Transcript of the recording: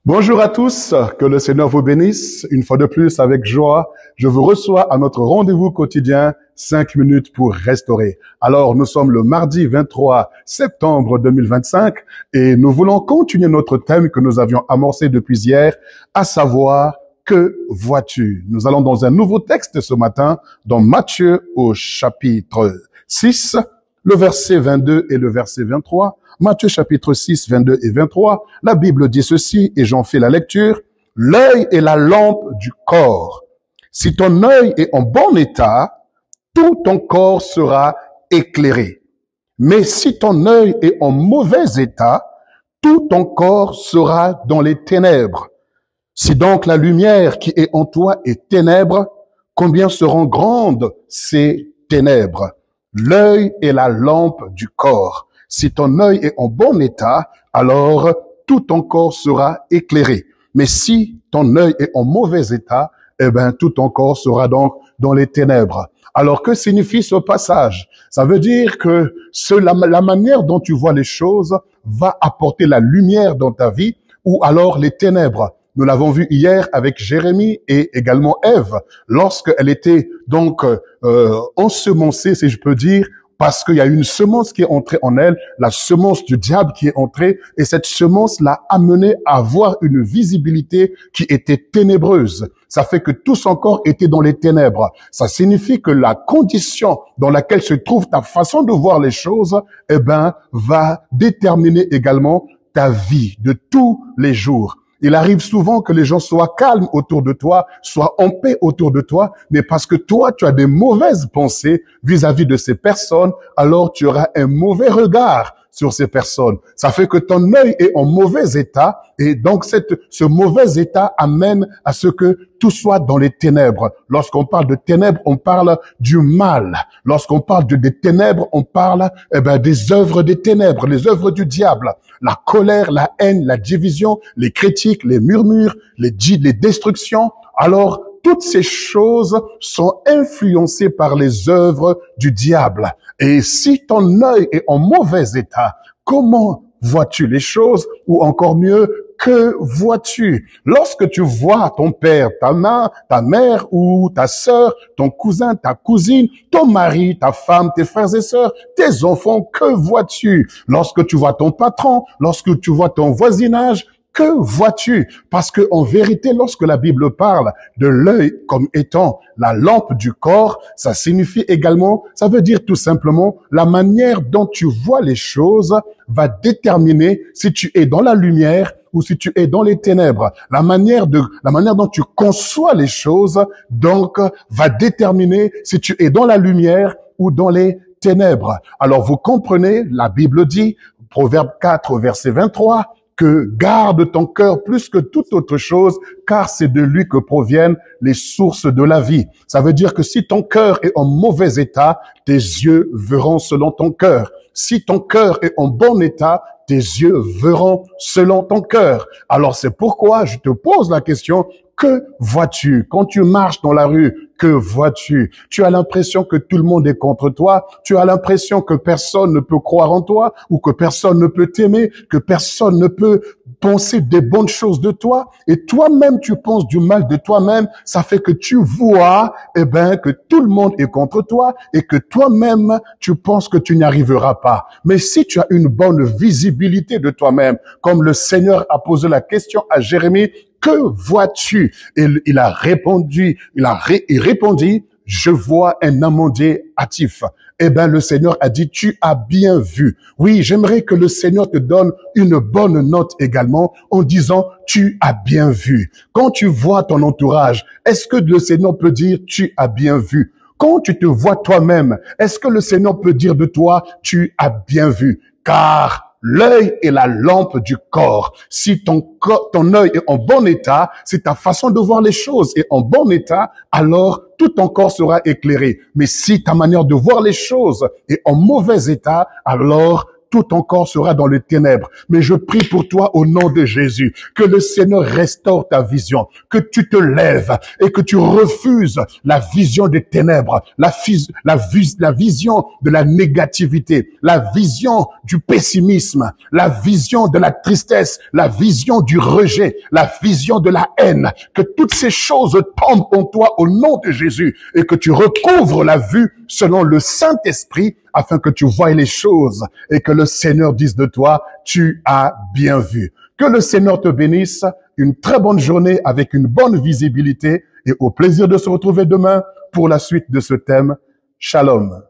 Bonjour à tous, que le Seigneur vous bénisse. Une fois de plus, avec joie, je vous reçois à notre rendez-vous quotidien, 5 minutes pour restaurer. Alors, nous sommes le mardi 23 septembre 2025 et nous voulons continuer notre thème que nous avions amorcé depuis hier, à savoir, que vois-tu? Nous allons dans un nouveau texte ce matin, dans Matthieu au chapitre 6, le verset 22 et le verset 23. Matthieu chapitre 6, 22 et 23, la Bible dit ceci, et j'en fais la lecture. L'œil est la lampe du corps. Si ton œil est en bon état, tout ton corps sera éclairé. Mais si ton œil est en mauvais état, tout ton corps sera dans les ténèbres. Si donc la lumière qui est en toi est ténèbre, combien seront grandes ces ténèbres? L'œil est la lampe du corps. Si ton œil est en bon état, alors tout ton corps sera éclairé. Mais si ton œil est en mauvais état, tout ton corps sera donc dans les ténèbres. Alors, que signifie ce passage? Ça veut dire que la manière dont tu vois les choses va apporter la lumière dans ta vie ou alors les ténèbres. Nous l'avons vu hier avec Jérémie et également Ève, lorsqu'elle était donc ensemencée, si je peux dire, parce qu'il y a une semence qui est entrée en elle, la semence du diable qui est entrée, et cette semence l'a amenée à avoir une visibilité qui était ténébreuse. Ça fait que tout son corps était dans les ténèbres. Ça signifie que la condition dans laquelle se trouve ta façon de voir les choses, va déterminer également ta vie de tous les jours. Il arrive souvent que les gens soient calmes autour de toi, soient en paix autour de toi, mais parce que toi, tu as des mauvaises pensées vis-à-vis de ces personnes, alors tu auras un mauvais regard sur ces personnes. Ça fait que ton œil est en mauvais état et donc ce mauvais état amène à ce que tout soit dans les ténèbres. Lorsqu'on parle de ténèbres, on parle du mal. Lorsqu'on parle des ténèbres, on parle des œuvres des ténèbres, les œuvres du diable. La colère, la haine, la division, les critiques, les murmures, les destructions. Alors, toutes ces choses sont influencées par les œuvres du diable. Et si ton œil est en mauvais état, comment vois-tu les choses? Ou encore mieux, que vois-tu? Lorsque tu vois ton père, ta mère ou ta sœur, ton cousin, ta cousine, ton mari, ta femme, tes frères et sœurs, tes enfants, que vois-tu? Lorsque tu vois ton patron, lorsque tu vois ton voisinage, que vois-tu? Parce que en vérité, lorsque la Bible parle de l'œil comme étant la lampe du corps, ça signifie également, ça veut dire tout simplement, la manière dont tu vois les choses va déterminer si tu es dans la lumière ou si tu es dans les ténèbres. La manière dont tu conçois les choses, donc, va déterminer si tu es dans la lumière ou dans les ténèbres. Alors, vous comprenez, la Bible dit, Proverbe 4, verset 23, que garde ton cœur plus que toute autre chose, car c'est de lui que proviennent les sources de la vie. Ça veut dire que si ton cœur est en mauvais état, tes yeux verront selon ton cœur. Si ton cœur est en bon état, tes yeux verront selon ton cœur. Alors c'est pourquoi je te pose la question, que vois-tu? Quand tu marches dans la rue, que vois-tu? Tu as l'impression que tout le monde est contre toi, tu as l'impression que personne ne peut croire en toi, ou que personne ne peut t'aimer, que personne ne peut penser des bonnes choses de toi, et toi-même tu penses du mal de toi-même, ça fait que tu vois, que tout le monde est contre toi, et que toi-même tu penses que tu n'y arriveras pas. Mais si tu as une bonne visibilité de toi-même, comme le Seigneur a posé la question à Jérémie, que vois-tu? Et il a répondu, il répondit, je vois un amandier hâtif. Le Seigneur a dit, tu as bien vu. Oui, j'aimerais que le Seigneur te donne une bonne note également en disant, tu as bien vu. Quand tu vois ton entourage, est-ce que le Seigneur peut dire, tu as bien vu? Quand tu te vois toi-même, est-ce que le Seigneur peut dire de toi, tu as bien vu? Car l'œil est la lampe du corps. Si ton œil est en bon état, si ta façon de voir les choses est en bon état, alors tout ton corps sera éclairé. Mais si ta manière de voir les choses est en mauvais état, alors tout ton corps sera dans les ténèbres. Mais je prie pour toi au nom de Jésus, que le Seigneur restaure ta vision, que tu te lèves et que tu refuses la vision des ténèbres, la vision de la négativité, la vision du pessimisme, la vision de la tristesse, la vision du rejet, la vision de la haine, que toutes ces choses tombent en toi au nom de Jésus et que tu recouvres la vue selon le Saint-Esprit afin que tu voies les choses et que le Seigneur dise de toi, tu as bien vu. Que le Seigneur te bénisse, une très bonne journée avec une bonne visibilité et au plaisir de se retrouver demain pour la suite de ce thème. Shalom.